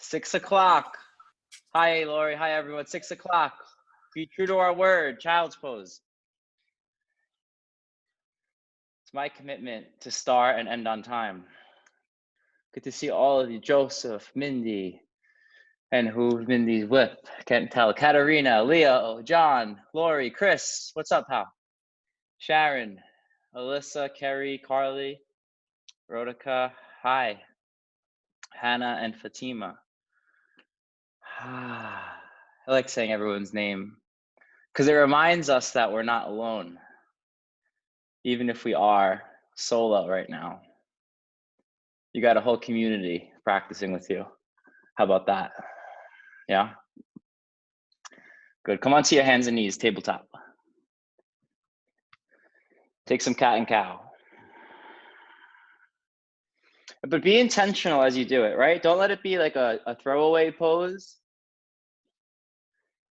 6 o'clock. Hi, Lori. Hi, everyone. 6 o'clock. Be true to our word. Child's pose. It's my commitment to start and end on time. Good to see all of you. Joseph, Mindy, and who Mindy's with. Can't tell. Katarina, Leo, John, Lori, Chris. What's up, pal? Sharon, Alyssa, Kerry, Carly, Rodica. Hi. Hannah and Fatima. I like saying everyone's name because it reminds us that we're not alone, even if we are solo right now. You got a whole community practicing with you. How about that? Yeah? Good. Come onto your hands and knees, tabletop. Take some cat and cow. But be intentional as you do it, right? Don't let it be like a throwaway pose.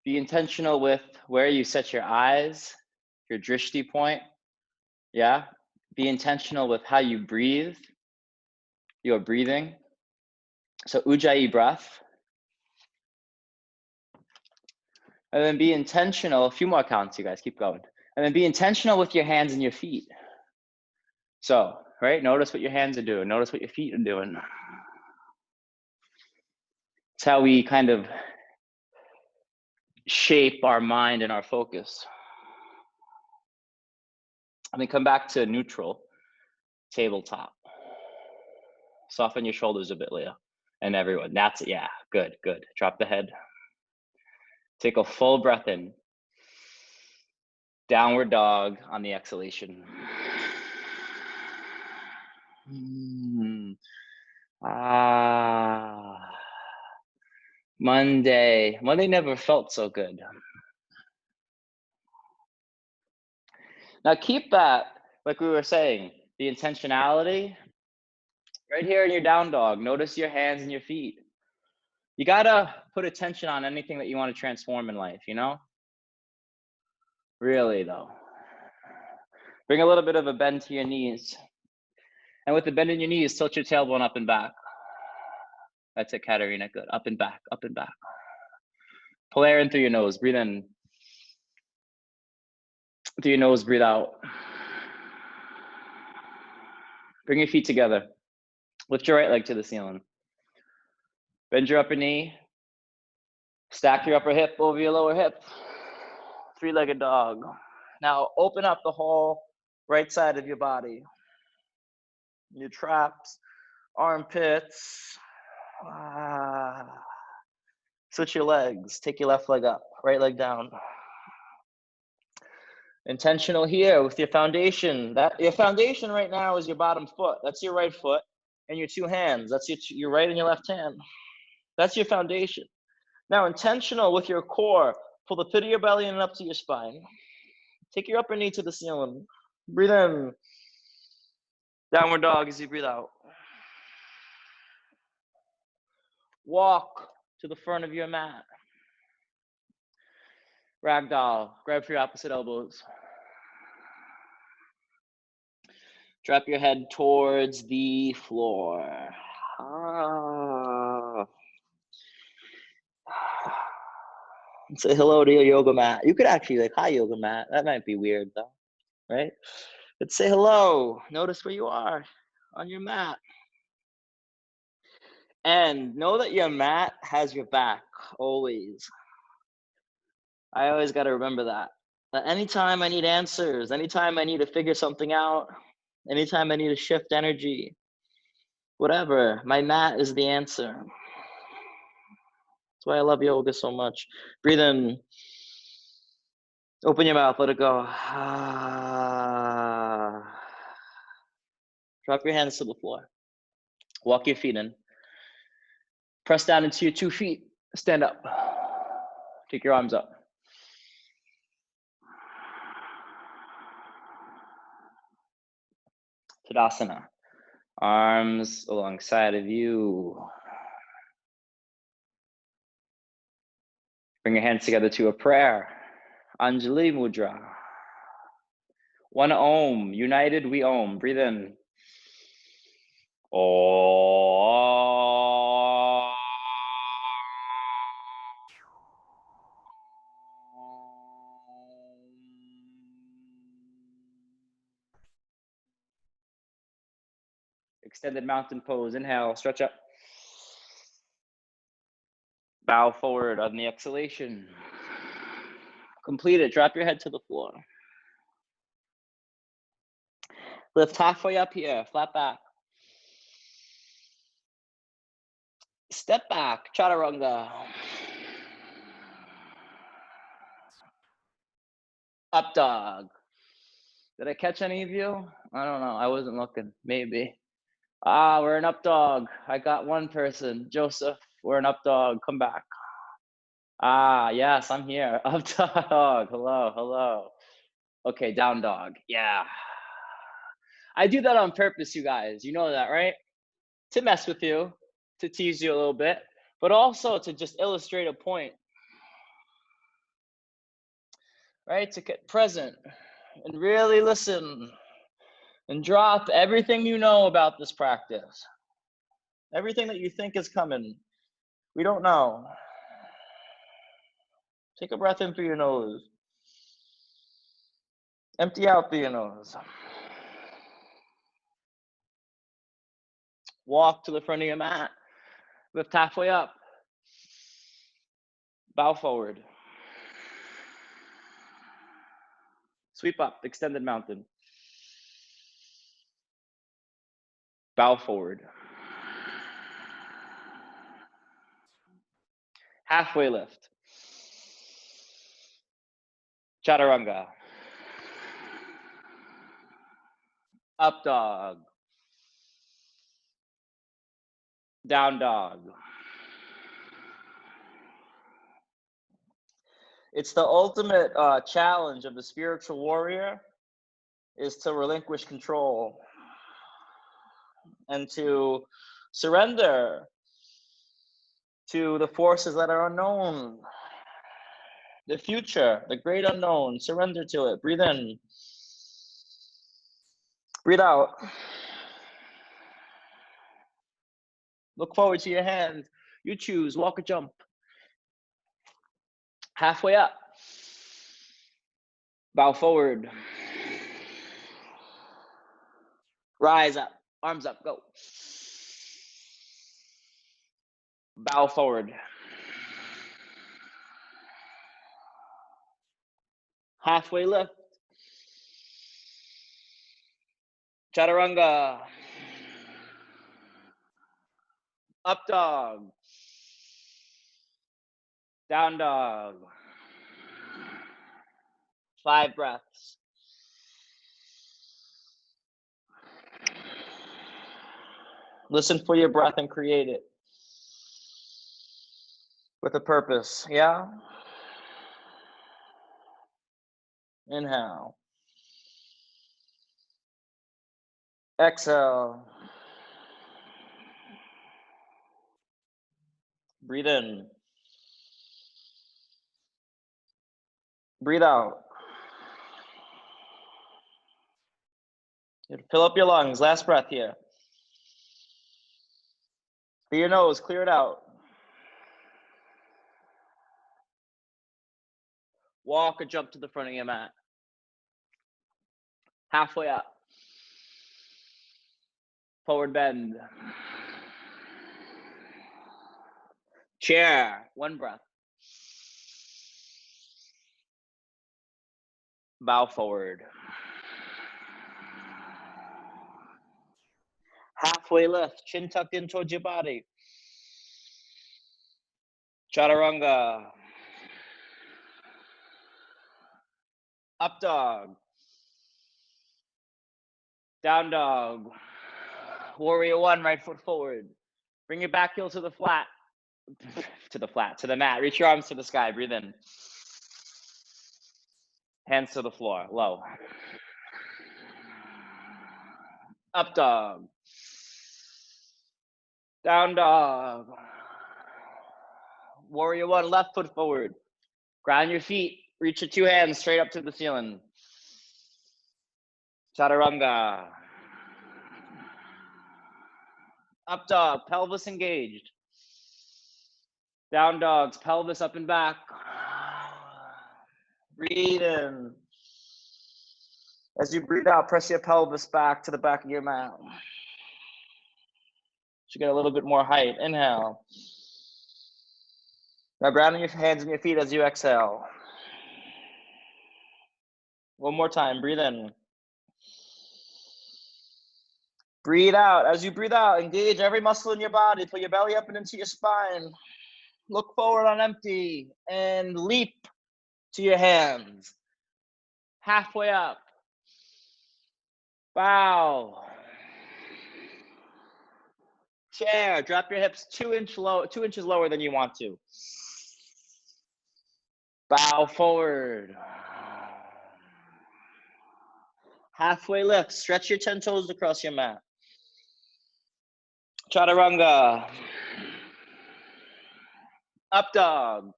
Be intentional with where you set your eyes, your drishti point. Yeah? Be intentional with how you breathe, your breathing. So Ujjayi breath. And then be intentional, a few more counts, you guys, keep going. And then be intentional with your hands and your feet. So, right, notice what your hands are doing. Notice what your feet are doing. It's how we kind of shape our mind and our focus. And then come back to neutral, tabletop. Soften your shoulders a bit, Leah. And everyone, that's it, yeah, good, good. Drop the head. Take a full breath in. Downward dog on the exhalation. Monday never felt so good. Now keep that, like we were saying, the intentionality right here in your down dog. Notice your hands and your feet. You gotta put attention on anything that you want to transform in life, you know? Really though. Bring a little bit of a bend to your knees. And with the bend in your knees, tilt your tailbone up and back. That's it, Katarina, good. Up and back, up and back. Pull air in through your nose, breathe in. Through your nose, breathe out. Bring your feet together. Lift your right leg to the ceiling. Bend your upper knee. Stack your upper hip over your lower hip. Three-legged dog. Now open up the whole right side of your body. Your traps, armpits. Switch your legs. Take your left leg up, right leg down. Intentional here with your foundation. Your foundation right now is your bottom foot. That's your right foot and your two hands. That's your right and your left hand. That's your foundation. Now intentional with your core. Pull the pit of your belly and up to your spine. Take your upper knee to the ceiling. Breathe in. Downward dog as you breathe out. Walk to the front of your mat. Ragdoll. Grab for your opposite elbows. Drop your head towards the floor. Say hello to your yoga mat. You could actually like, hi yoga mat. That might be weird though, right? Let's say hello. Notice where you are on your mat. And know that your mat has your back, always. I always got to remember that. That anytime I need answers, anytime I need to figure something out, anytime I need to shift energy, whatever, my mat is the answer. That's why I love yoga so much. Breathe in. Open your mouth, let it go. Drop your hands to the floor. Walk your feet in. Press down into your 2 feet. Stand up. Take your arms up. Tadasana. Arms alongside of you. Bring your hands together to a prayer. Anjali Mudra. One Om. United we Om. Breathe in. Om. extended mountain pose. Inhale, stretch up. Bow forward on the exhalation. Complete it. Drop your head to the floor. Lift halfway up here, flat back. Step back, chaturanga. Up dog. Did I catch any of you? I don't know. I wasn't looking. Maybe. We're an up dog. I got one person. Joseph, we're an up dog. Come back. Yes, I'm here. Up dog. Hello, hello. Okay, down dog. Yeah. I do that on purpose, you guys. You know that, right? To mess with you, to tease you a little bit, but also to just illustrate a point, right? To get present and really listen and drop everything you know about this practice. Everything that you think is coming. We don't know. Take a breath in through your nose. Empty out through your nose. Walk to the front of your mat. Lift halfway up. Bow forward. Sweep up, extended mountain. Bow forward. Halfway lift. Chaturanga. Up dog. Down dog. It's the ultimate challenge of the spiritual warrior is to relinquish control and to surrender to the forces that are unknown, the future, the great unknown. Surrender to it. Breathe in. Breathe out. Look forward to your hands. You choose. Walk or jump. Halfway up. Bow forward. Rise up. Arms up. Go. Bow forward. Halfway lift. Chaturanga. Up dog. Down dog. 5 breaths. Listen for your breath and create it with a purpose. Yeah? Inhale. Exhale. Breathe in. Breathe out. Fill up your lungs. Last breath here. Through your nose, clear it out. Walk or jump to the front of your mat. Halfway up. Forward bend. Chair. 1 breath. Bow forward. Halfway lift. Chin tucked in towards your body. Chaturanga. Up dog. Down dog. Warrior 1, right foot forward. Bring your back heel to the flat. To the mat. Reach your arms to the sky. Breathe in. Hands to the floor. Low. Up dog. Down dog. Warrior 1, left foot forward. Ground your feet. Reach your 2 hands straight up to the ceiling. Chaturanga. Up dog, pelvis engaged. Down dogs, pelvis up and back. Breathe in. As you breathe out, press your pelvis back to the back of your mat. Should get a little bit more height. Inhale. Now grounding your hands and your feet as you exhale. One more time, breathe in. Breathe out. As you breathe out, engage every muscle in your body. Pull your belly up and into your spine. Look forward on empty and leap to your hands. Halfway up. Bow. Chair. Drop your hips 2 inches lower than you want to. Bow forward. Halfway lift. Stretch your 10 toes across your mat. Chaturanga. Up dog.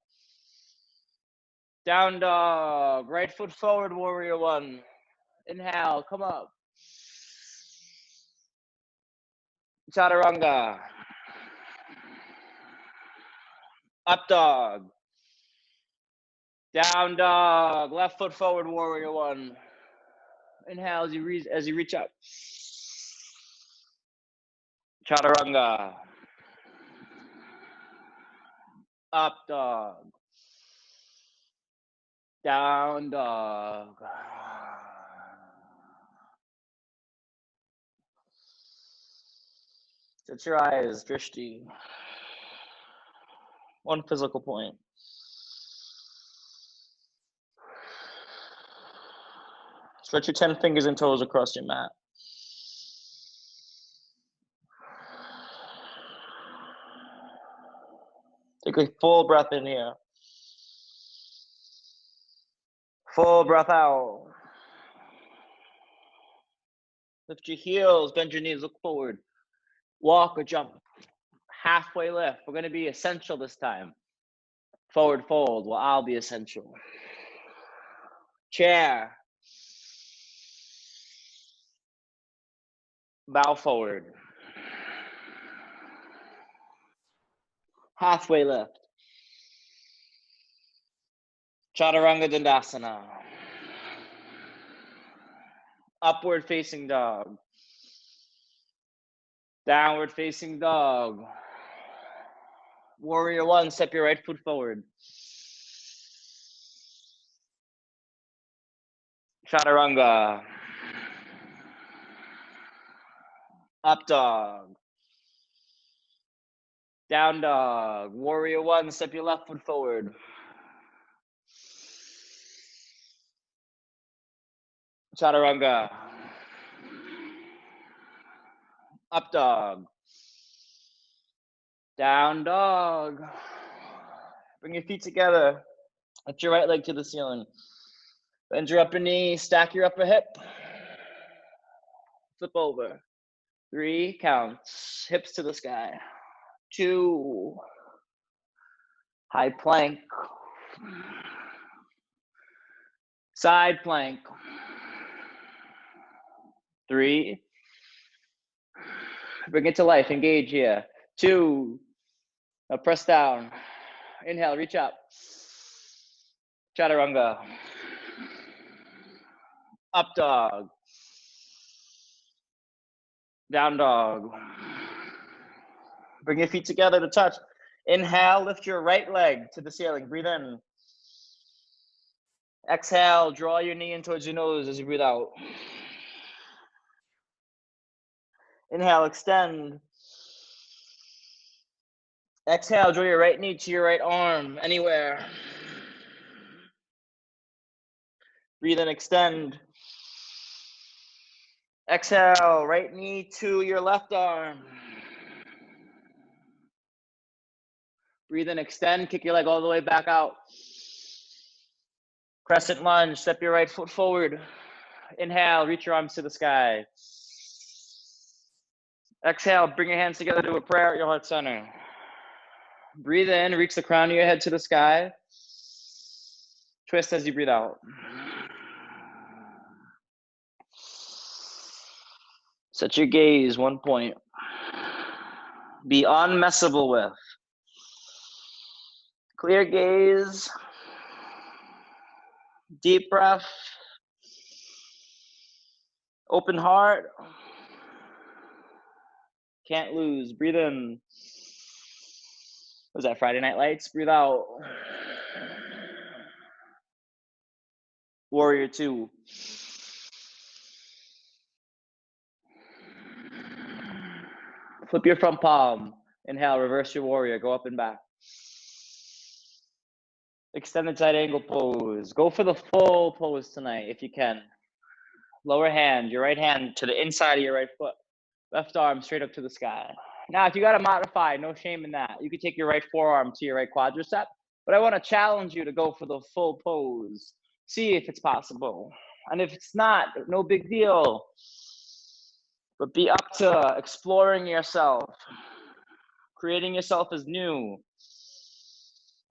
Down dog. Right foot forward, warrior one. Inhale, come up. Chaturanga. Up dog. Down dog. Left foot forward, warrior one. Inhale as you reach up. Chaturanga. Up dog. Down dog. Shut your eyes, Drishti. One physical point. Stretch your 10 fingers and toes across your mat. Take a full breath in here. Full breath out. Lift your heels, bend your knees, look forward. Walk or jump. Halfway lift. We're going to be essential this time. Forward fold. Well, I'll be essential. Chair. Bow forward. Halfway lift. Chaturanga Dandasana. Upward facing dog. Downward facing dog. Warrior one, step your right foot forward. Chaturanga. Up dog. Down dog. Warrior one, step your left foot forward. Chaturanga. Up dog. Down dog. Bring your feet together. Lift your right leg to the ceiling. Bend your upper knee, stack your upper hip. Flip over. 3 counts. Hips to the sky. 2. High plank. Side plank. 3. Bring it to life. Engage here. 2. Now press down. Inhale, reach up. Chaturanga. Up dog. Down dog. Bring your feet together to touch. Inhale, lift your right leg to the ceiling. Breathe in. Exhale, draw your knee in towards your nose as you breathe out. Inhale, extend. Exhale, draw your right knee to your right arm, anywhere. Breathe in, extend. Exhale, right knee to your left arm. Breathe in, extend, kick your leg all the way back out. Crescent lunge, step your right foot forward. Inhale, reach your arms to the sky. Exhale, bring your hands together to a prayer at your heart center. Breathe in, reach the crown of your head to the sky. Twist as you breathe out. Set your gaze, 1 point. Be unmessable with. Clear gaze. Deep breath. Open heart. Can't lose. Breathe in. Was that Friday Night Lights? Breathe out. Warrior 2. Flip your front palm. Inhale, reverse your warrior. Go up and back. Extended side angle pose. Go for the full pose tonight if you can. Lower hand, your right hand to the inside of your right foot. Left arm straight up to the sky. Now, if you got to modify, no shame in that. You could take your right forearm to your right quadricep, but I want to challenge you to go for the full pose. See if it's possible. And if it's not, no big deal. But be up to exploring yourself, creating yourself as new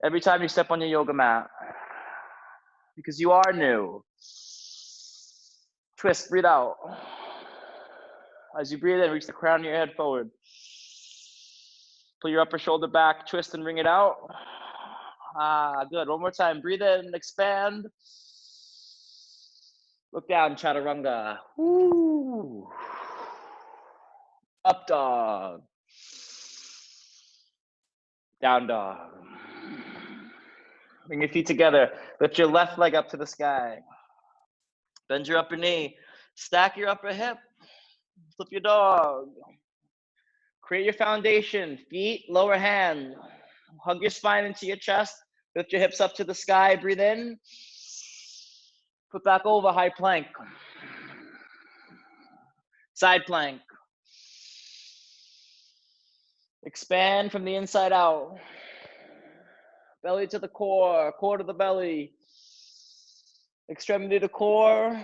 every time you step on your yoga mat, because you are new. Twist, breathe out. As you breathe in, reach the crown of your head forward. Pull your upper shoulder back, twist and bring it out. Good. One more time. Breathe in, expand. Look down, chaturanga. Woo. Up dog. Down dog. Bring your feet together. Lift your left leg up to the sky. Bend your upper knee. Stack your upper hip. Flip your dog. Create your foundation. Feet, lower hand. Hug your spine into your chest. Lift your hips up to the sky. Breathe in. Put back over, high plank. Side plank. Expand from the inside out. Belly to the core, core to the belly. Extremity to core.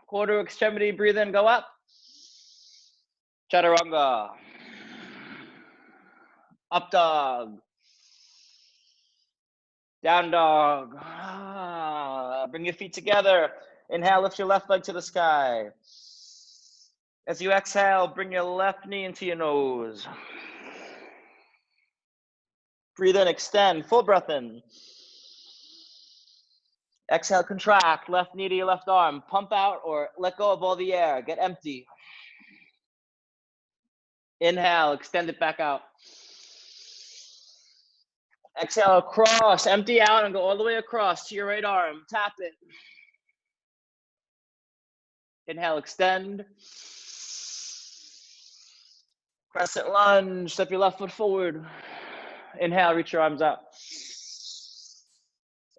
Core to extremity, breathe in, go up. Chaturanga. Up dog. Down dog. Bring your feet together. Inhale, lift your left leg to the sky. As you exhale, bring your left knee into your nose. Breathe in, extend, full breath in. Exhale, contract, left knee to your left arm. Pump out or let go of all the air. Get empty. Inhale, extend it back out. Exhale, across, empty out and go all the way across to your right arm. Tap it. Inhale, extend. Crescent lunge, step your left foot forward. Inhale, reach your arms up.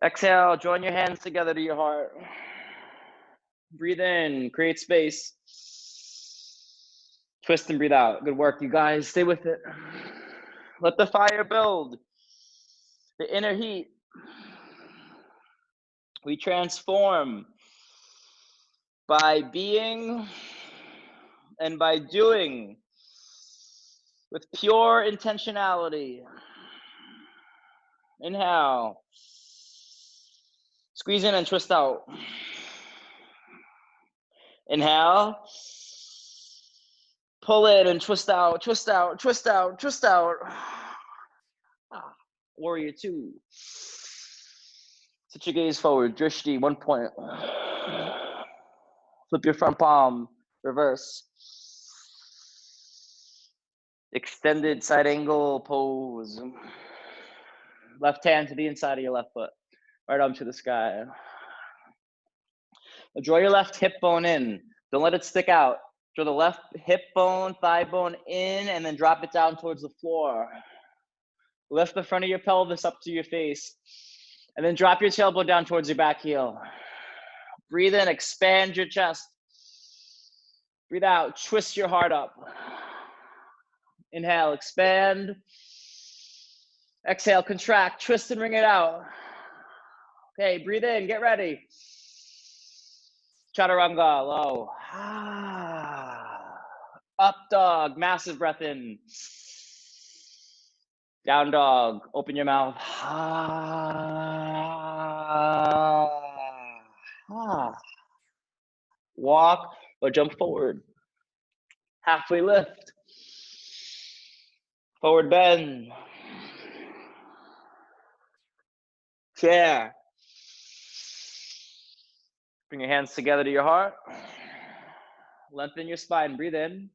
Exhale, join your hands together to your heart. Breathe in, create space. Twist and breathe out. Good work, you guys. Stay with it. Let the fire build. The inner heat. We transform by being and by doing with pure intentionality. Inhale. Squeeze in and twist out. Inhale. Pull in and twist out, twist out, twist out, twist out. Warrior 2. Sit your gaze forward, drishti, 1 point. Flip your front palm, reverse. Extended side angle pose. Left hand to the inside of your left foot. Right arm to the sky. Draw your left hip bone in. Don't let it stick out. Draw the left hip bone, thigh bone in, and then drop it down towards the floor. Lift the front of your pelvis up to your face. And then drop your tailbone down towards your back heel. Breathe in, expand your chest. Breathe out, twist your heart up. Inhale, expand. Exhale, contract, twist and bring it out. Okay, breathe in, get ready. Chaturanga, low. Up dog, massive breath in. Down dog, open your mouth. Walk or jump forward. Halfway lift. Forward bend. Chair. Bring your hands together to your heart. Lengthen your spine, breathe in.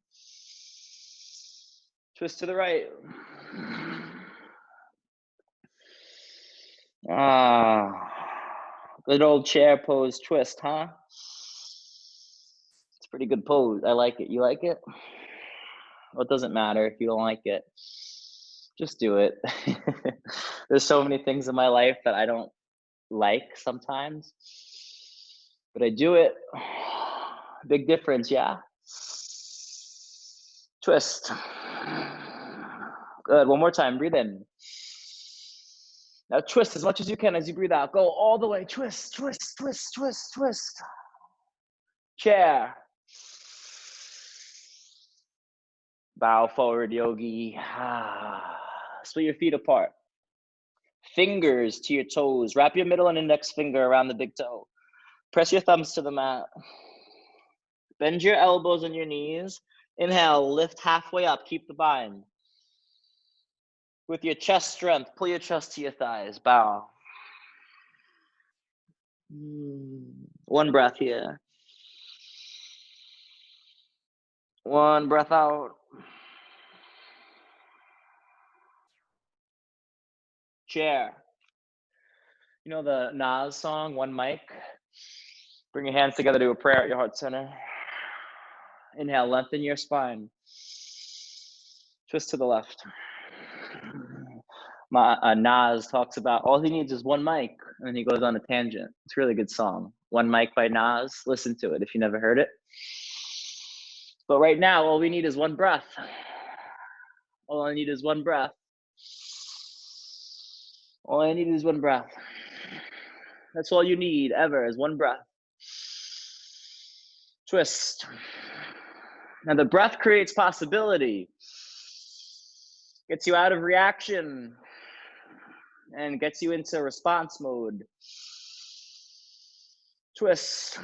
Twist to the right. Ah, good old chair pose twist, huh? It's a pretty good pose. I like it. You like it? Well, it doesn't matter if you don't like it. Just do it. There's so many things in my life that I don't like sometimes, but I do it. Big difference, yeah? Twist. Good. One more time. Breathe in. Now twist as much as you can as you breathe out. Go all the way. Twist, twist, twist, twist, twist. Chair. Bow forward, yogi. Split your feet apart. Fingers to your toes. Wrap your middle and index finger around the big toe. Press your thumbs to the mat. Bend your elbows and your knees. Inhale, lift halfway up. Keep the bind. With your chest strength, pull your chest to your thighs. Bow. One breath here. One breath out. Chair. You know the Nas song, One Mic? Bring your hands together to a prayer at your heart center. Inhale, lengthen your spine. Twist to the left. Nas talks about all he needs is one mic, and then he goes on a tangent. It's a really good song. One Mic by Nas. Listen to it if you never heard it. But right now, all we need is one breath. All I need is one breath. All I need is one breath. That's all you need ever is one breath. Twist. Now the breath creates possibility. Gets you out of reaction and gets you into response mode. Twist.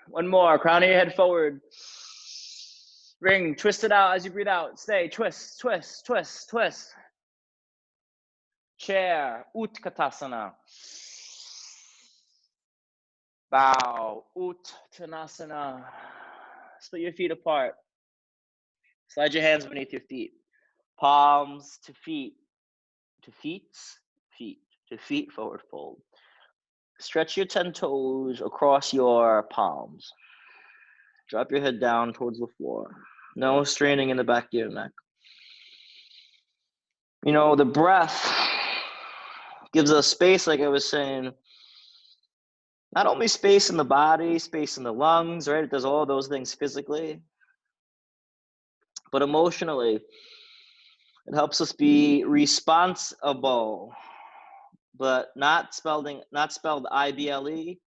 One more. Crown of your head forward. Ring. Twist it out as you breathe out. Stay. Twist, twist, twist, twist. Chair. Utkatasana. Bow. Uttanasana. Split your feet apart. Slide your hands beneath your feet. Palms to feet. To feet. Feet. To feet. Forward fold. Stretch your 10 toes across your palms. Drop your head down towards the floor. No straining in the back of your neck. You know, the breath gives us space, like I was saying, not only space in the body, space in the lungs, right? It does all those things physically, but emotionally, it helps us be responsible, but not spelled I-B-L-E,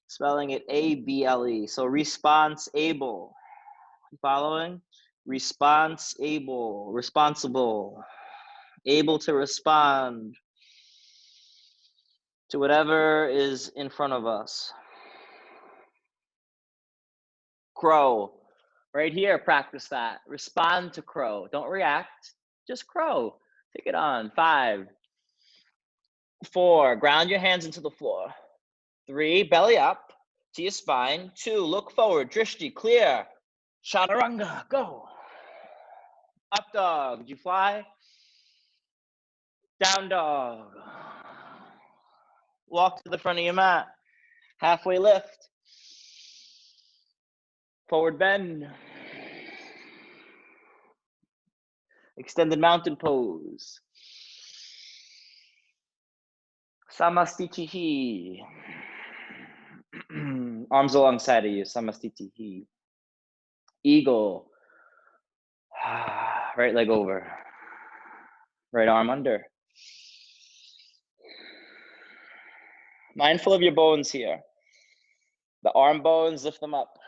spelling it A-B-L-E. So response-able. Following? Response-able, responsible, able to respond to whatever is in front of us. Crow. Right here, practice that. Respond to crow. Don't react. Just crow. Take it on. 5, 4, ground your hands into the floor. 3, belly up to your spine. 2, look forward. Drishti, clear. Chaturanga, go. Up dog. Did you fly? Down dog. Walk to the front of your mat. Halfway lift. Forward bend. Extended mountain pose. Samastitihi. Arms alongside of you. Samastitihi. Eagle. Right leg over. Right arm under. Mindful of your bones here. The arm bones, lift them up.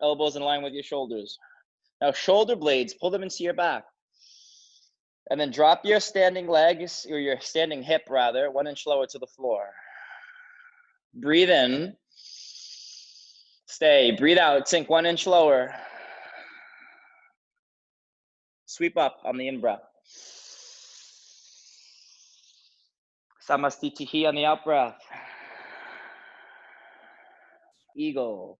Elbows in line with your shoulders. Now shoulder blades, pull them into your back. And then drop your standing legs, or your standing hip rather, 1 inch lower to the floor. Breathe in. Stay. Breathe out. Sink 1 inch lower. Sweep up on the in-breath. Samastitihi on the out-breath. Eagle.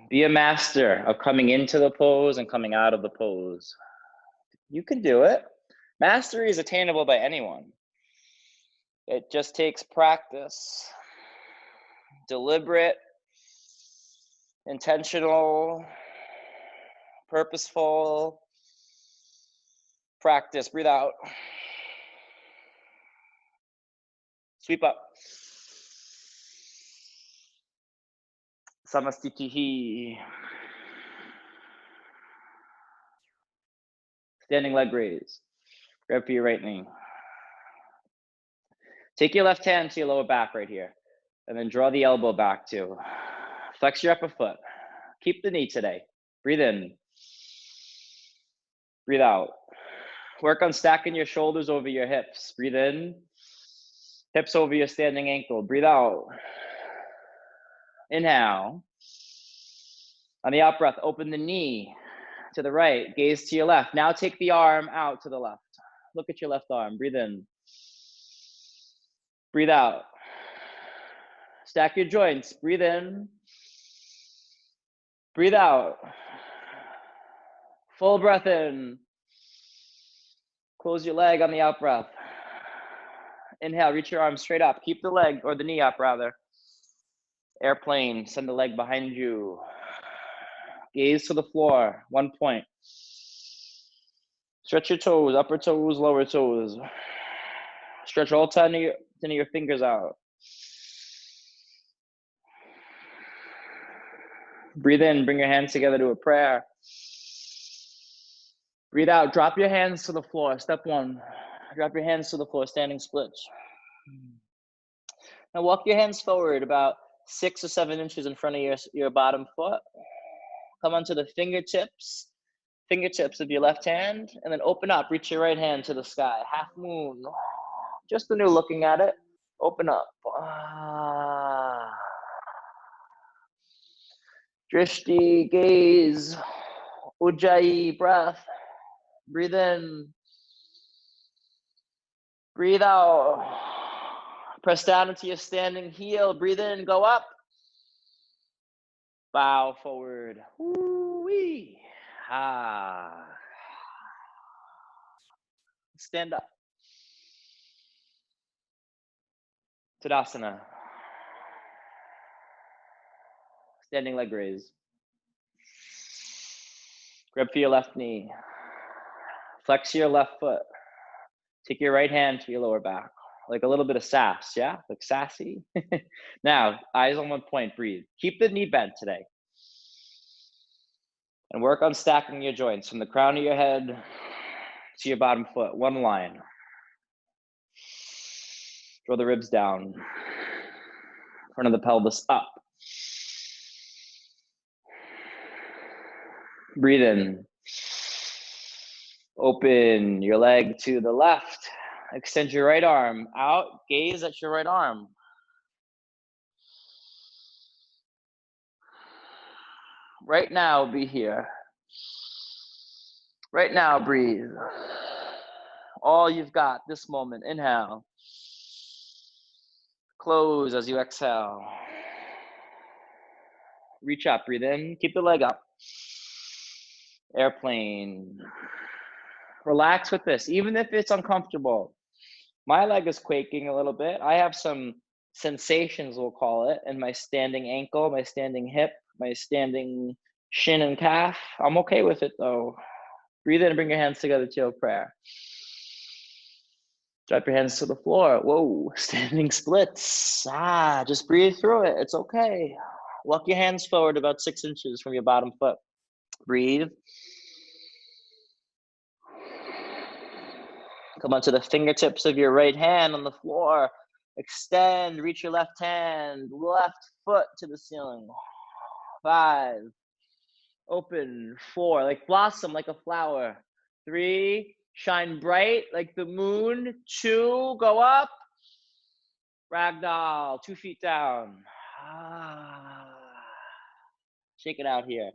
Be a master of coming into the pose and coming out of the pose. You can do it. Mastery is attainable by anyone. It just takes practice, deliberate, intentional, purposeful practice. Breathe out. Sweep up. Samastitihi. Standing leg raise. Grab for your right knee. Take your left hand to your lower back right here. And then draw the elbow back too. Flex your upper foot. Keep the knee today. Breathe in. Breathe out. Work on stacking your shoulders over your hips. Breathe in. Hips over your standing ankle. Breathe out. Inhale. On the out breath, open the knee to the right. Gaze to your left. Now take the arm out to the left. Look at your left arm. Breathe in. Breathe out. Stack your joints. Breathe in. Breathe out. Full breath in. Close your leg on the out breath. Inhale, reach your arms straight up. Keep the leg, or the knee up rather. Airplane, send the leg behind you. Gaze to the floor, 1 point. Stretch your toes, upper toes, lower toes. Stretch all 10 of your fingers out. Breathe in, bring your hands together to a prayer. Breathe out, drop your hands to the floor. Step 1, drop your hands to the floor, standing splits. Now walk your hands forward about 6 or 7 inches in front of your bottom foot. Come onto the fingertips of your left hand, and then open up, reach your right hand to the sky. Half moon, just the new looking at it. Open up. Drishti, gaze, ujjayi, breath. Breathe in. Breathe out. Press down into your standing heel. Breathe in, go up. Bow forward. Woo-wee. Stand up. Tadasana. Standing leg raise. Grab for your left knee. Flex your left foot. Take your right hand to your lower back. Like a little bit of sass, yeah? Like sassy. Now, eyes on 1 point, breathe. Keep the knee bent today. And work on stacking your joints from the crown of your head to your bottom foot, 1 line. Draw the ribs down. Front of the pelvis up. Breathe in. Open your leg to the left. Extend your right arm out. Gaze at your right arm. Right now, be here. Right now, breathe. All you've got this moment. Inhale. Close as you exhale. Reach up, breathe in. Keep the leg up. Airplane. Relax with this, even if it's uncomfortable. My leg is quaking a little bit. I have some sensations, we'll call it, in my standing ankle, my standing hip, my standing shin and calf. I'm okay with it though. Breathe in and bring your hands together to a prayer. Drop your hands to the floor. Whoa, standing splits. Just breathe through it. It's okay. Walk your hands forward about 6 inches from your bottom foot. Breathe. Come onto the fingertips of your right hand on the floor. Extend, reach your left hand, left foot to the ceiling. 5. Open. 4, like blossom, like a flower. 3, shine bright like the moon. 2, go up. Ragdoll, 2 feet down. Shake it out here.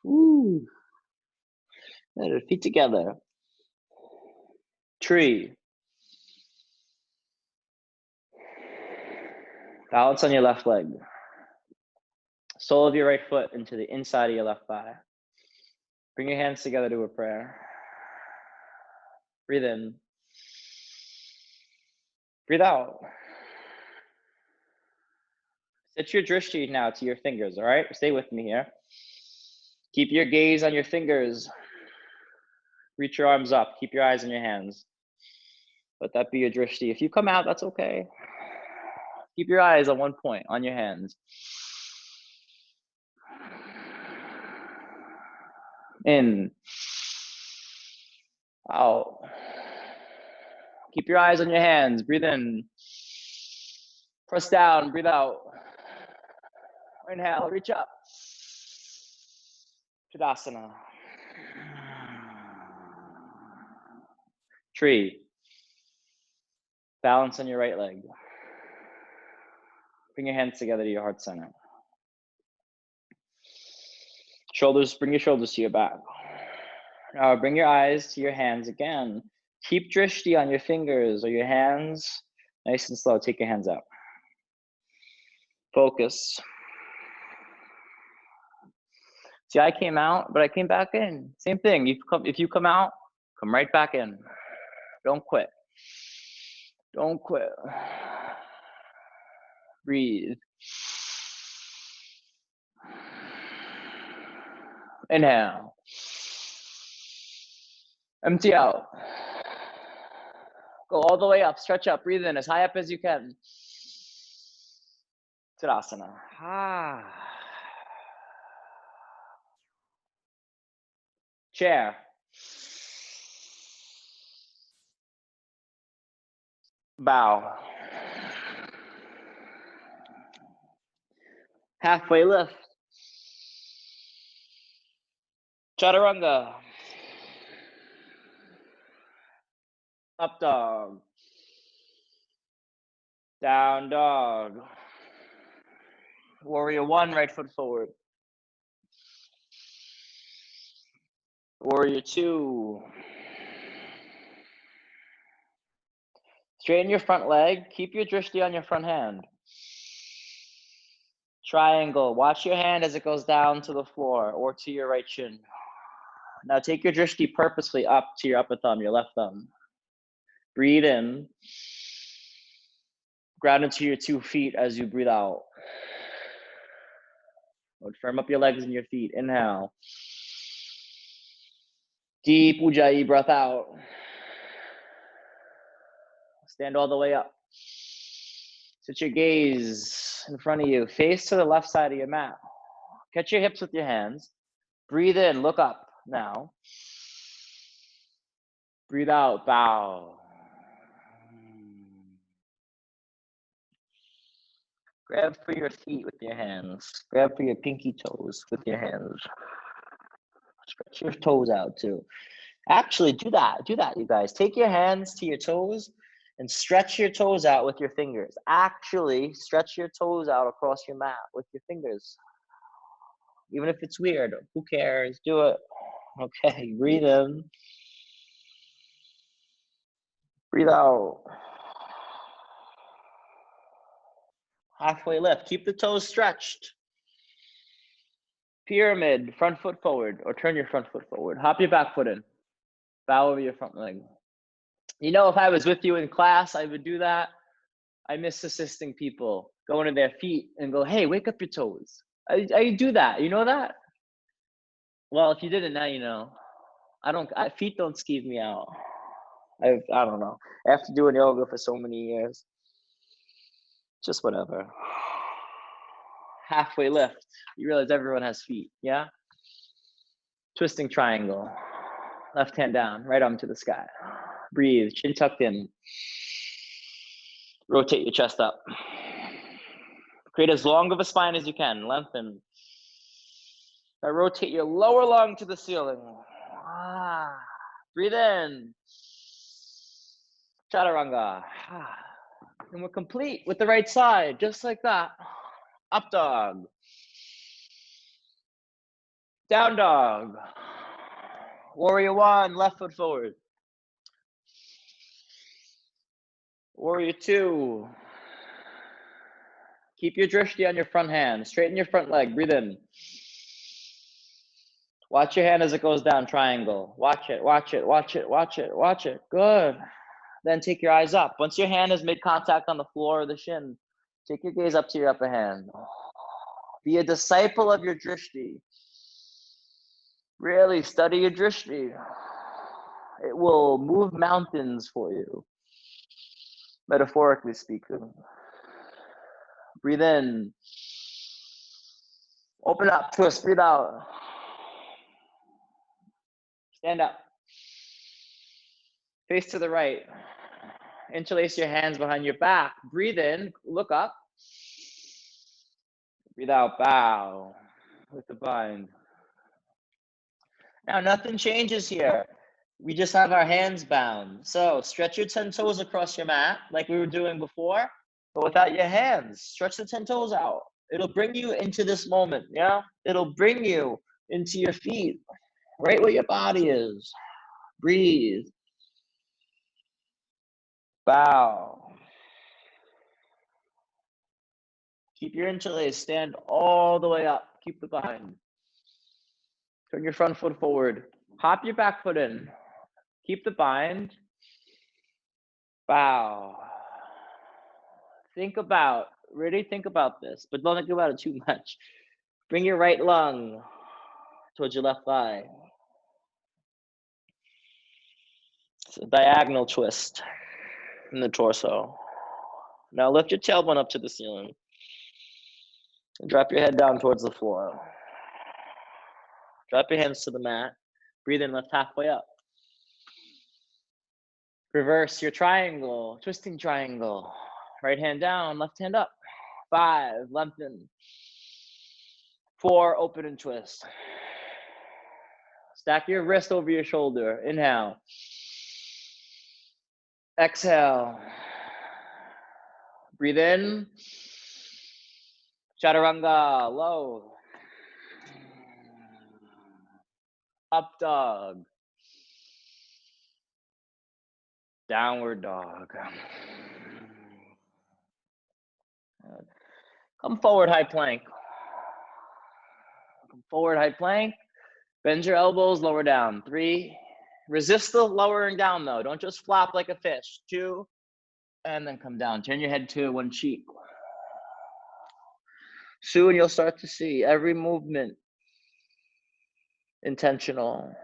Woo. Feet together. Tree. Balance on your left leg. Sole of your right foot into the inside of your left thigh. Bring your hands together to a prayer. Breathe in. Breathe out. Set your drishti now to your fingers, all right? Stay with me here. Keep your gaze on your fingers. Reach your arms up. Keep your eyes on your hands. Let that be your drishti. If you come out, that's okay. Keep your eyes on one point, on your hands. In. Out. Keep your eyes on your hands. Breathe in. Press down. Breathe out. Inhale. Reach up. Tadasana. Tree. Balance on your right leg. Bring your hands together to your heart center. Shoulders, bring your shoulders to your back. Now bring your eyes to your hands again. Keep drishti on your fingers or your hands. Nice and slow. Take your hands out. Focus. See, I came out, but I came back in. Same thing. If you come out, come right back in. Don't quit. Don't quit. Breathe. Inhale. Empty out. Go all the way up. Stretch up. Breathe in as high up as you can. Tadasana. Chair. Bow. Halfway lift. Chaturanga. Up dog. Down dog. Warrior one, right foot forward. Warrior two. Straighten your front leg. Keep your drishti on your front hand. Triangle. Watch your hand as it goes down to the floor or to your right shin. Now take your drishti purposely up to your upper thumb, your left thumb. Breathe in. Ground into your 2 feet as you breathe out. Firm up your legs and your feet. Inhale. Deep Ujjayi breath out. Stand all the way up. Sit your gaze in front of you. Face to the left side of your mat. Catch your hips with your hands. Breathe in. Look up now. Breathe out. Bow. Grab for your feet with your hands. Grab for your pinky toes with your hands. Stretch your toes out too. Actually, do that, you guys. Take your hands to your toes and stretch your toes out with your fingers. Actually, stretch your toes out across your mat with your fingers. Even if it's weird, who cares? Do it. Okay, breathe in. Breathe out. Halfway lift. Keep the toes stretched. Pyramid, front foot forward, or turn your front foot forward. Hop your back foot in. Bow over your front leg. You know, if I was with you in class, I would do that. I miss assisting people, going to their feet and go, hey, wake up your toes. I do that. You know that? Well, if you didn't, now you know. Feet don't skeeve me out. I don't know. After doing yoga for so many years, just whatever. Halfway lift. You realize everyone has feet, yeah? Twisting triangle. Left hand down, right arm to the sky. Breathe, chin tucked in. Rotate your chest up. Create as long of a spine as you can. Lengthen. Now rotate your lower lung to the ceiling. Breathe in. Chaturanga. And we're complete with the right side, just like that. Up dog. Down dog. Warrior one, left foot forward. Warrior two. Keep your drishti on your front hand. Straighten your front leg. Breathe in. Watch your hand as it goes down, triangle. Watch it, watch it, watch it, watch it, watch it. Good. Then take your eyes up. Once your hand has made contact on the floor or the shin, take your gaze up to your upper hand. Be a disciple of your drishti. Really study your drishti. It will move mountains for you, metaphorically speaking. Breathe in. Open up, twist, breathe out. Stand up. Face to the right. Interlace your hands behind your back. Breathe in, look up. Breathe out, bow with the bind. Now nothing changes here. We just have our hands bound. So stretch your 10 toes across your mat like we were doing before, but without your hands. Stretch the 10 toes out. It'll bring you into this moment, yeah? It'll bring you into your feet, right where your body is. Breathe. Bow. Keep your interlace. Stand all the way up. Keep the bind. Turn your front foot forward. Hop your back foot in. Keep the bind. Bow. Really think about this, but don't think about it too much. Bring your right lung towards your left thigh. It's a diagonal twist in the torso. Now lift your tailbone up to the ceiling. And drop your head down towards the floor. Drop your hands to the mat. Breathe in, lift halfway up. Reverse your triangle, twisting triangle. Right hand down, left hand up. 5, lengthen. 4, open and twist. Stack your wrist over your shoulder. Inhale. Exhale. Breathe in. Chaturanga, low. Up dog. Downward dog. Come forward, high plank. Come forward, high plank. Bend your elbows, lower down. 3. Resist the lowering down though. Don't just flop like a fish. 2, and then come down. Turn your head to one cheek. Soon you'll start to see every movement intentional.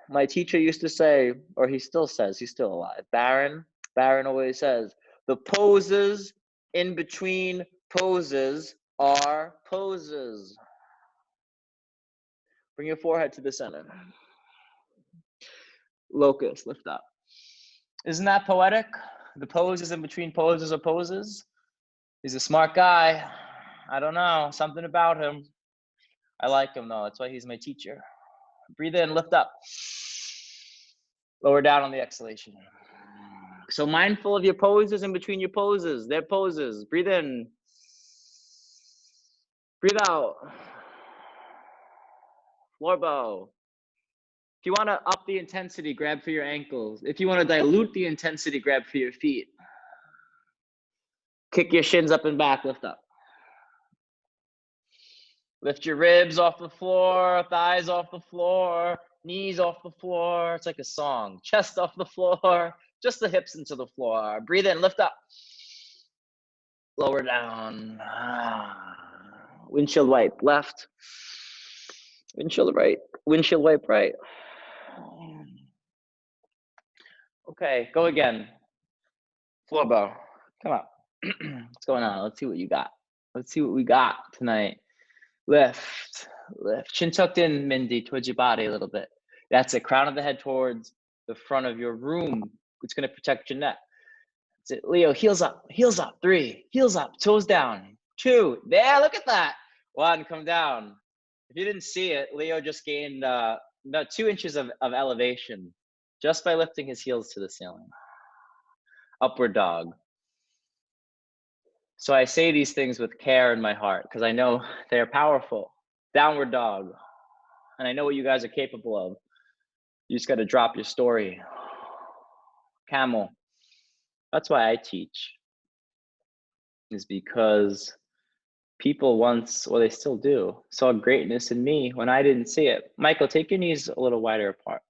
My teacher used to say, or he still says, he's still alive, Baron always says, the poses in between poses are poses. Bring your forehead to the center. Locust, lift up. Isn't that poetic? The poses in between poses are poses. He's a smart guy. I don't know, something about him. I like him though, that's why he's my teacher. Breathe in, lift up. Lower down on the exhalation. So mindful of your poses in between your poses. They're poses. Breathe in. Breathe out. Floor bow. If you want to up the intensity, grab for your ankles. If you want to dilute the intensity, grab for your feet. Kick your shins up and back, lift up. Lift your ribs off the floor, thighs off the floor, knees off the floor. It's like a song. Chest off the floor, just the hips into the floor. Breathe in, lift up. Lower down. Windshield wipe left. Windshield right. Windshield wipe right. Okay, go again. Floor bow. Come up. What's going on? Let's see what you got. Let's see what we got tonight. Lift, lift. Chin tucked in, Mindy, towards your body a little bit. That's it. Crown of the head towards the front of your room. It's going to protect your neck. That's it. Leo, heels up, heels up. 3, heels up, toes down. 2, there, look at that. 1, come down. If you didn't see it, Leo just gained about 2 inches of elevation just by lifting his heels to the ceiling. Upward dog. So I say these things with care in my heart because I know they are powerful. Downward dog. And I know what you guys are capable of. You just got to drop your story. Camel. That's why I teach. is because people once, well, they still do, saw greatness in me when I didn't see it. Michael, take your knees a little wider apart.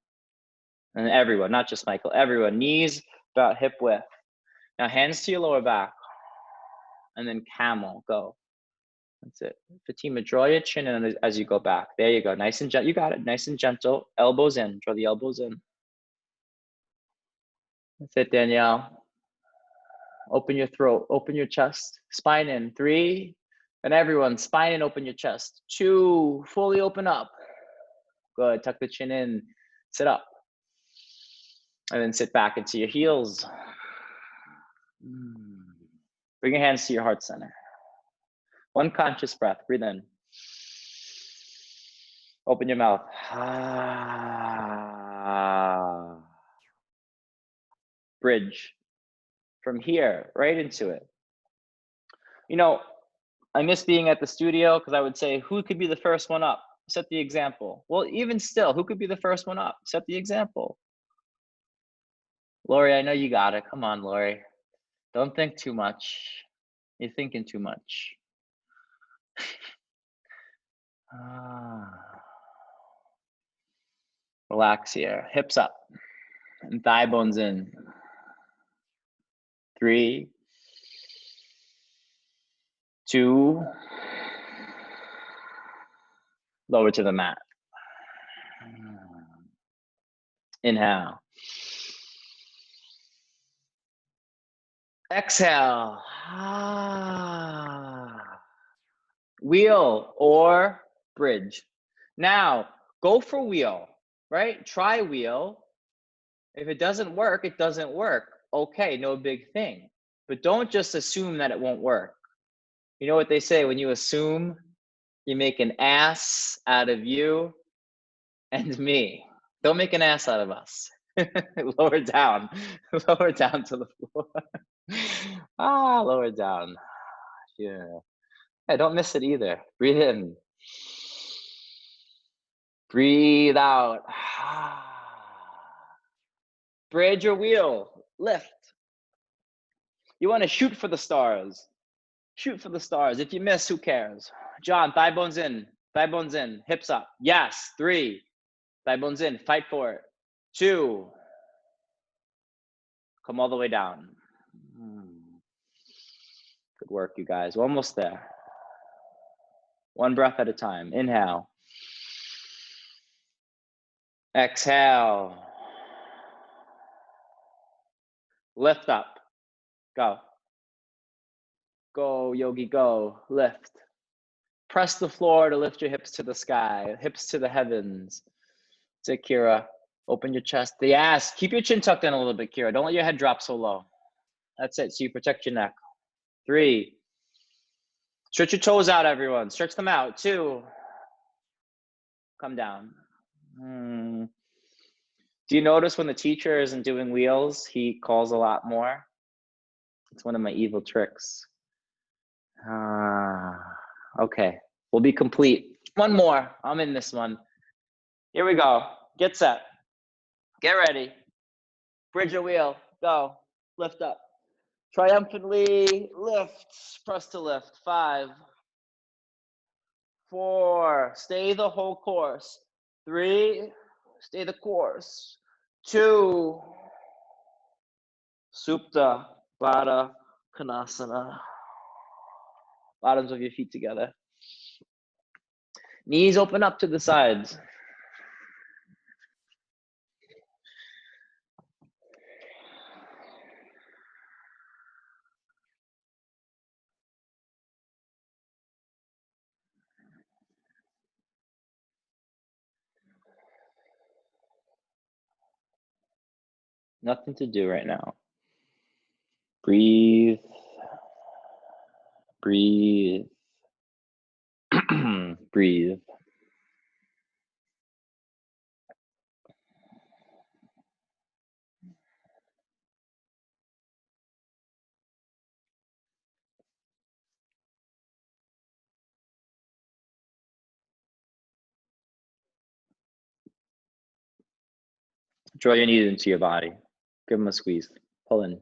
And everyone, not just Michael, everyone, knees about hip width. Now hands to your lower back. And then camel, go. That's it. Fatima, draw your chin in as you go back. There you go. Nice and gentle. You got it. Nice and gentle. Elbows in. Draw the elbows in. That's it, Danielle. Open your throat. Open your chest. Spine in. 3. And everyone, spine in. Open your chest. 2. Fully open up. Good. Tuck the chin in. Sit up. And then sit back into your heels. Bring your hands to your heart center. One conscious breath. Breathe in. Open your mouth. Bridge from here right into it. You know, I miss being at the studio because I would say, who could be the first one up? Set the example. Well, even still, who could be the first one up? Set the example. Lori, I know you got it. Come on, Lori. Don't think too much. You're thinking too much. Relax here. Hips up and thigh bones in. 3, 2, lower to the mat. Inhale. Exhale. Wheel or bridge. Now, go for wheel, right? Try wheel. If it doesn't work, it doesn't work. Okay, no big thing. But don't just assume that it won't work. You know what they say, when you assume, you make an ass out of you and me. Don't make an ass out of us. Lower down. Lower down to the floor. Lower down. Yeah. Hey, don't miss it either. Breathe in. Breathe out. Bridge or wheel. Lift. You want to shoot for the stars. Shoot for the stars. If you miss, who cares? John, thigh bones in. Thigh bones in. Hips up. Yes. 3. Thigh bones in. Fight for it. 2. Come all the way down. Good work, you guys. We're almost there. One breath at a time. Inhale. Exhale. Lift up. Go. Go, yogi, go. Lift. Press the floor to lift your hips to the sky, hips to the heavens. That's it, Kira. Open your chest. The ass. Keep your chin tucked in a little bit, Kira. Don't let your head drop so low. That's it. So you protect your neck. 3. Stretch your toes out, everyone. Stretch them out. 2. Come down. Do you notice when the teacher isn't doing wheels, he calls a lot more? It's one of my evil tricks. Okay, we'll be complete. One more. I'm in this one. Here we go. Get set. Get ready. Bridge or wheel. Go. Lift up. Triumphantly lift. Press to lift. 5, 4. Stay the whole course. 3. Stay the course. 2. Supta Baddha Konasana. Bottoms of your feet together. Knees open up to the sides. Nothing to do right now. Breathe. Breathe. Breathe. Draw your knees into your body. Give them a squeeze. Pull in.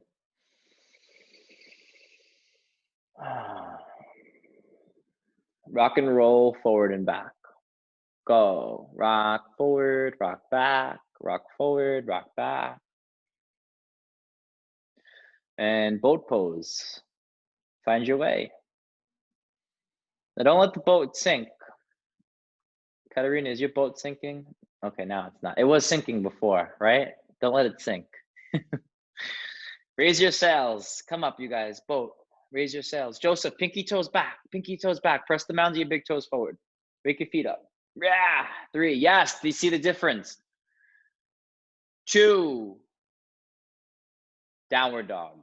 Rock and roll forward and back. Go. Rock forward, rock back, rock forward, rock back. And boat pose. Find your way. Now don't let the boat sink. Katerina, is your boat sinking? Okay, now it's not. It was sinking before, right? Don't let it sink. Raise your sails. Come up, you guys. Boat. Raise your sails. Joseph, pinky toes back. Pinky toes back. Press the mounds of your big toes forward. Wake your feet up. Yeah. 3. Yes. Do you see the difference? 2. Downward dog.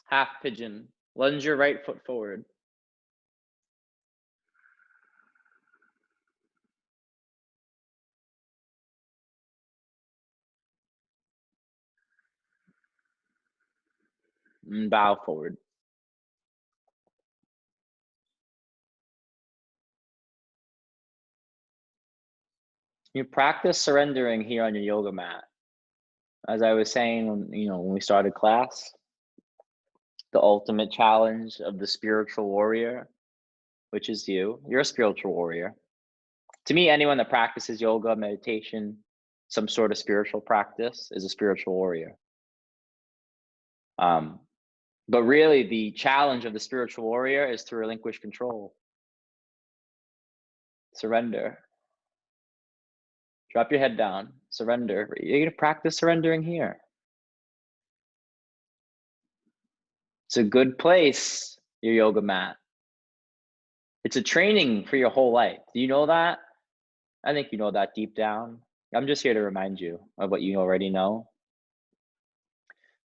Half pigeon. Lunge your right foot forward. And bow forward. You practice surrendering here on your yoga mat. As I was saying, when we started class, the ultimate challenge of the spiritual warrior, which is you. You're a spiritual warrior. To me, anyone that practices yoga, meditation, some sort of spiritual practice is a spiritual warrior. But really, the challenge of the spiritual warrior is to relinquish control. Surrender. Drop your head down. Surrender. You're going to practice surrendering here. It's a good place, your yoga mat. It's a training for your whole life. Do you know that? I think you know that deep down. I'm just here to remind you of what you already know.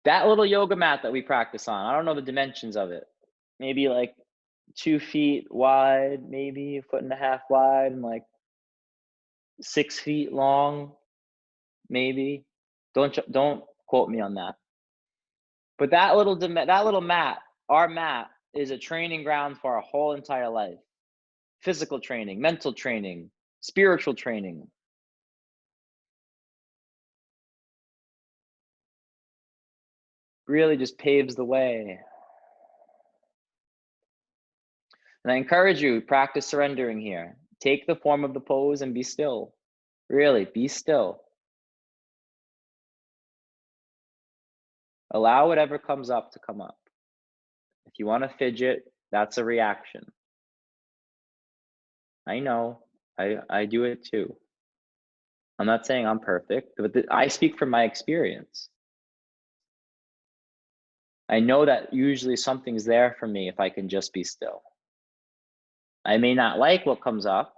That little yoga mat that we practice on, I don't know the dimensions of it. Maybe like 2 feet wide, maybe 1.5 feet wide, and like 6 feet long, maybe. Don't quote me on that. But that little mat, our mat, is a training ground for our whole entire life. Physical training, mental training, spiritual training. Really just paves the way. And I encourage you, practice surrendering here. Take the form of the pose and be still. Really, be still. Allow whatever comes up to come up. If you want to fidget, that's a reaction. I know, I do it too. I'm not saying I'm perfect, but I speak from my experience. I know that usually something's there for me if I can just be still. I may not like what comes up,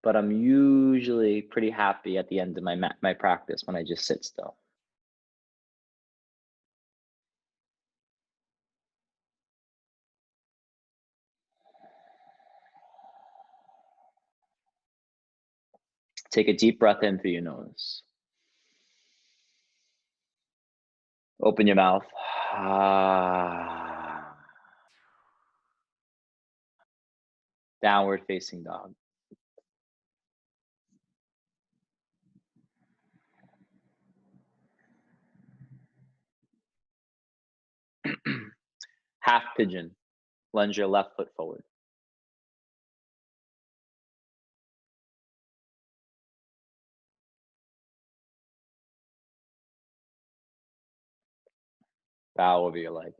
but I'm usually pretty happy at the end of my practice when I just sit still. Take a deep breath in through your nose. Open your mouth. Downward facing dog. Half pigeon. Lunge your left foot forward. Bow over your leg.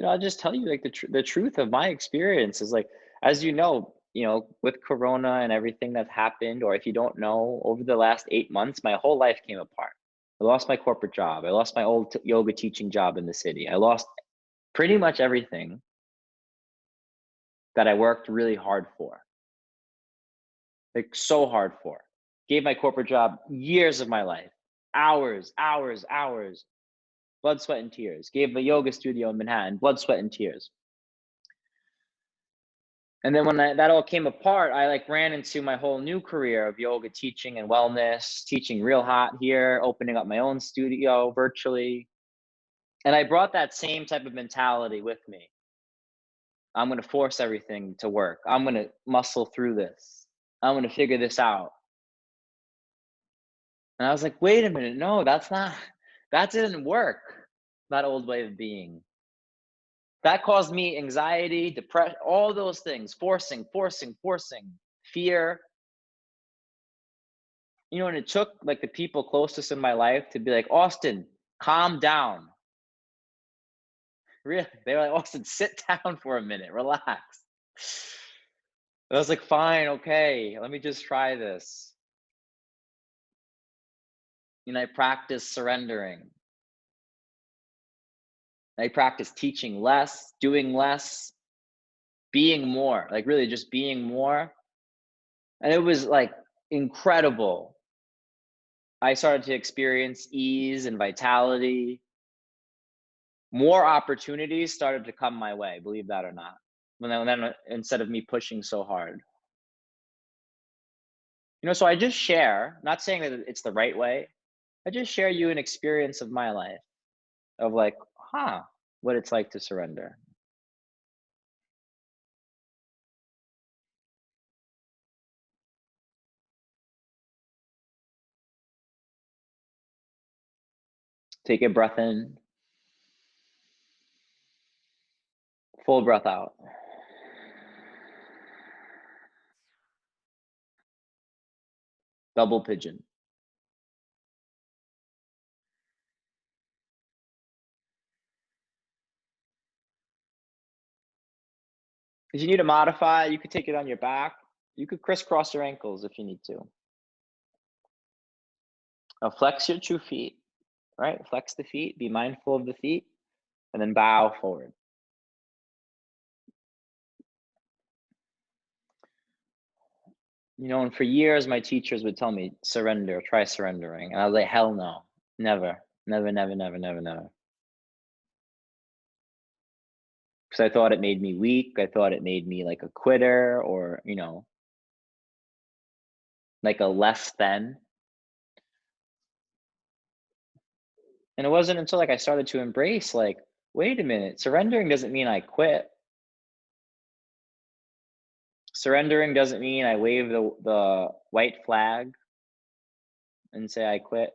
I'll just tell you, like, the truth of my experience is, like, as with Corona and everything that's happened, or if you don't know, over the last 8 months, my whole life came apart. I lost my corporate job. I lost my old yoga teaching job in the city. I lost pretty much everything that I worked really hard for. Like, so hard for. Gave my corporate job years of my life, hours, blood, sweat, and tears. Gave a yoga studio in Manhattan, blood, sweat, and tears. And then when that all came apart, I like ran into my whole new career of yoga teaching and wellness, teaching real hot here, opening up my own studio virtually. And I brought that same type of mentality with me. I'm going to force everything to work. I'm going to muscle through this. I'm going to figure this out. And I was like, wait a minute. No, that didn't work. That old way of being. That caused me anxiety, depression, all those things, forcing, fear. You know, and it took like the people closest in my life to be like, Austin, calm down. Really? They were like, Austin, sit down for a minute, relax. I was like, fine, okay, let me just try this. I practice surrendering. I practice teaching less, doing less, being more, like really just being more. And it was like incredible. I started to experience ease and vitality. More opportunities started to come my way, believe that or not. Then instead of me pushing so hard. So I just share, not saying that it's the right way. I just share you an experience of my life of like, what it's like to surrender. Take a breath in, full breath out. Double pigeon. If you need to modify, you could take it on your back. You could crisscross your ankles if you need to. Now flex your 2 feet, right? Flex the feet, be mindful of the feet, and then bow forward. And for years, my teachers would tell me, surrender, try surrendering. And I was like, hell no, never, never, never, never, never, never. Because I thought it made me weak. I thought it made me like a quitter or, like a less than. And it wasn't until like I started to embrace, like, wait a minute, surrendering doesn't mean I quit. Surrendering doesn't mean I wave the white flag and say I quit.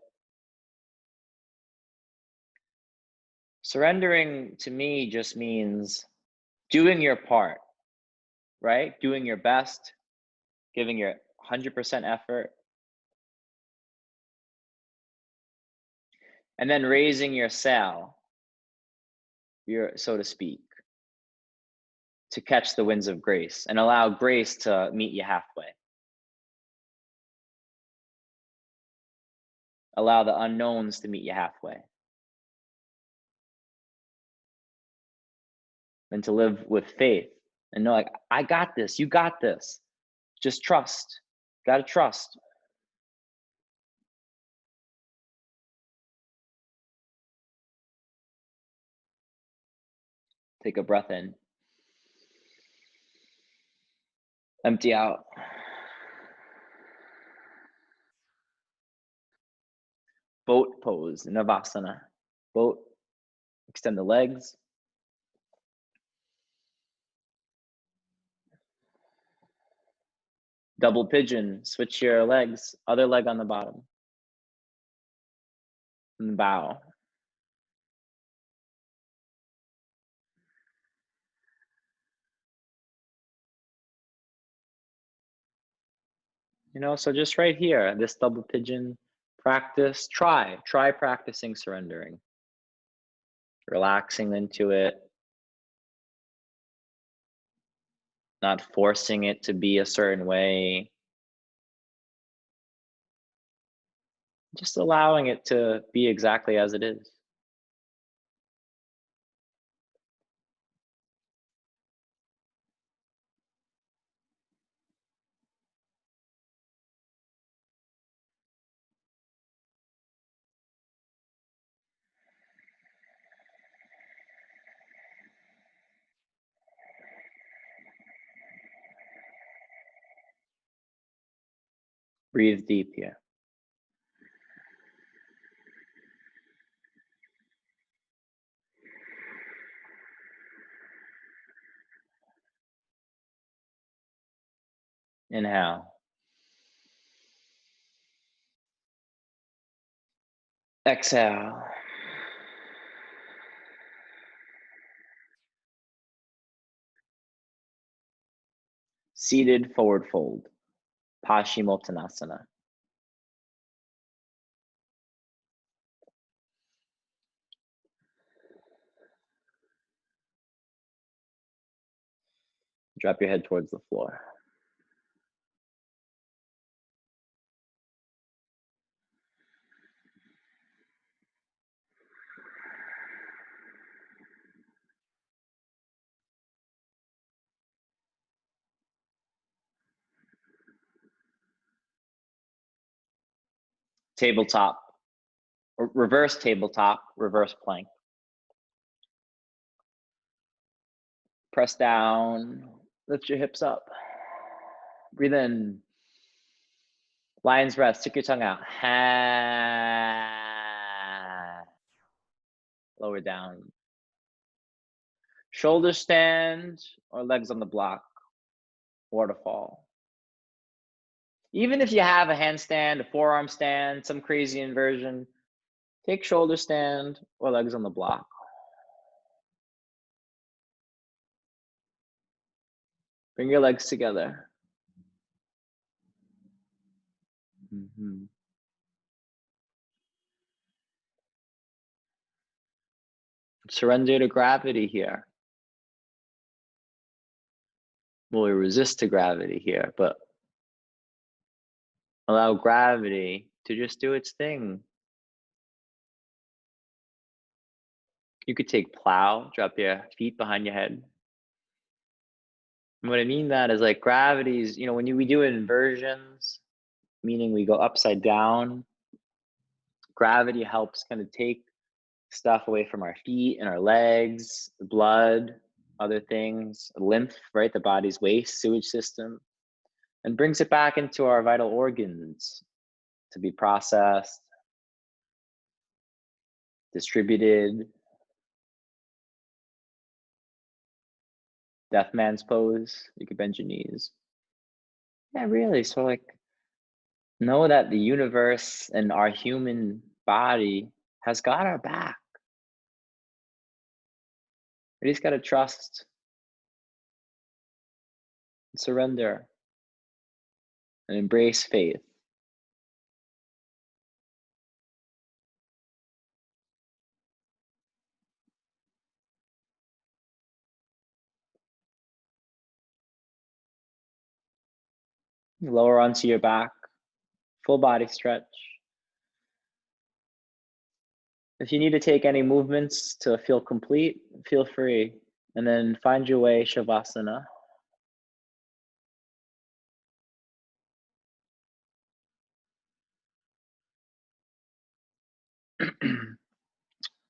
Surrendering to me just means doing your part, right? Doing your best, giving your 100% effort, and then raising your sail, so to speak, to catch the winds of grace and allow grace to meet you halfway. Allow the unknowns to meet you halfway. And to live with faith and know, like, I got this, you got this. Just trust. Gotta trust. Take a breath in. Empty out. Boat pose, Navasana. Boat, extend the legs. Double pigeon, switch your legs, other leg on the bottom. And bow. So just right here, this double pigeon practice, try practicing surrendering. Relaxing into it. Not forcing it to be a certain way. Just allowing it to be exactly as it is. Breathe deep here. Inhale. Exhale. Seated forward fold, Paschimottanasana. Drop your head towards the floor. Tabletop, or reverse tabletop, reverse plank. Press down, lift your hips up. Breathe in. Lion's breath, stick your tongue out. Lower down. Shoulder stand or legs on the block. Waterfall. Even if you have a handstand, a forearm stand, some crazy inversion, take shoulder stand or legs on the block. Bring your legs together. Surrender to gravity here. Well, we resist to gravity here, but allow gravity to just do its thing. You could take plow, drop your feet behind your head. And what I mean that is like gravity's, when we do inversions, meaning we go upside down, gravity helps kind of take stuff away from our feet and our legs, the blood, other things, lymph, right? The body's waste, sewage system, and brings it back into our vital organs to be processed, distributed. Death man's pose, you could bend your knees. Yeah, really. So like, know that the universe and our human body has got our back. We just got to trust, surrender, and embrace faith. Lower onto your back, full body stretch. If you need to take any movements to feel complete, feel free. And then find your way, Shavasana.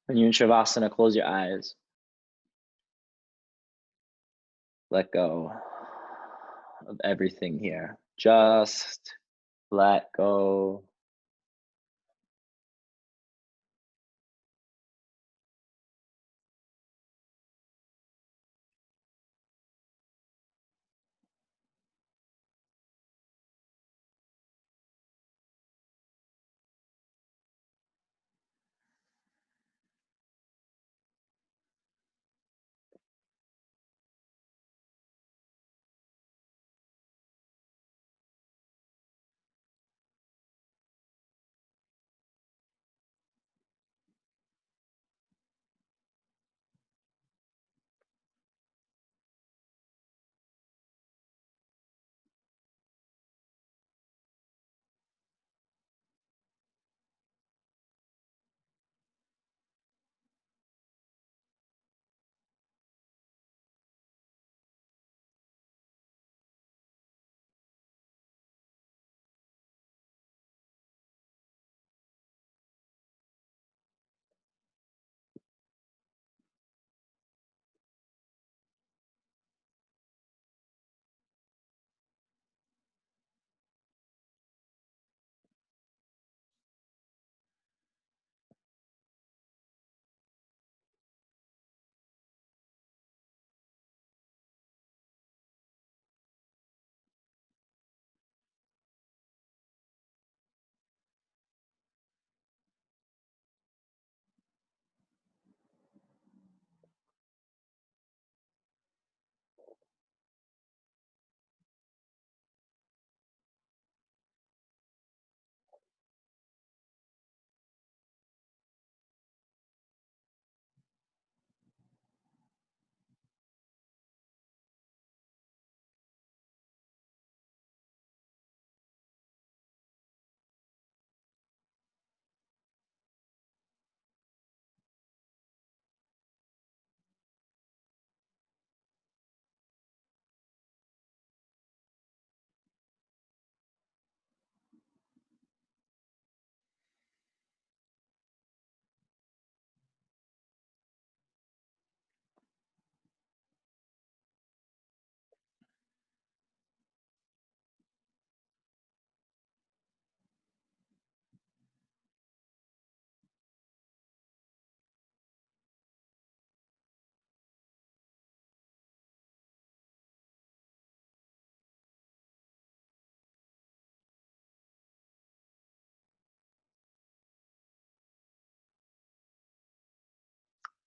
When you're in Shavasana, close your eyes. Let go of everything here. Just let go.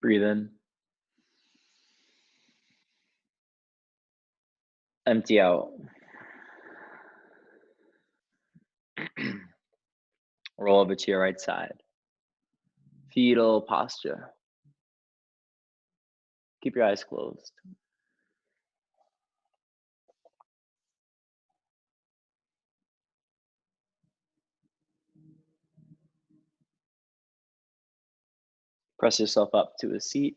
Breathe in. Empty out. Roll over to your right side. Fetal posture. Keep your eyes closed. Press yourself up to a seat.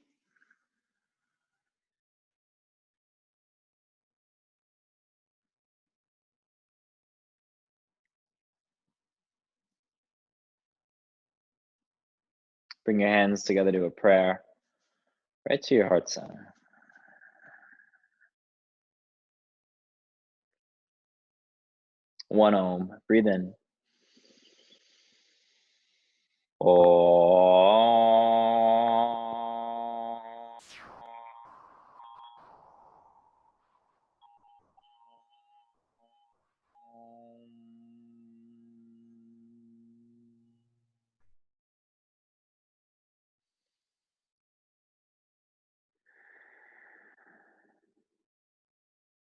Bring your hands together to a prayer, right to your heart center. One Om. Breathe in.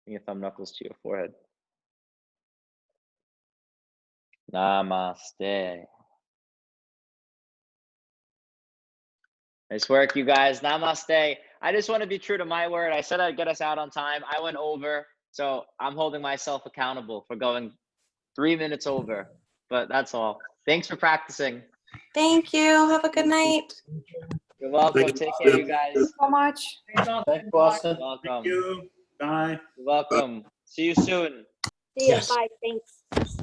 Bring your thumb knuckles to your forehead. Namaste. Nice work, you guys. Namaste. I just want to be true to my word. I said I'd get us out on time. I went over, so I'm holding myself accountable for going 3 minutes over, but that's all. Thanks for practicing. Thank you. Have a good night. You're welcome. Thank you, Take care, you Boston. guys. So much. Thanks, Boston. Welcome. Thank you. Bye. You're welcome. See you soon. See you. Yes. Bye. Thanks.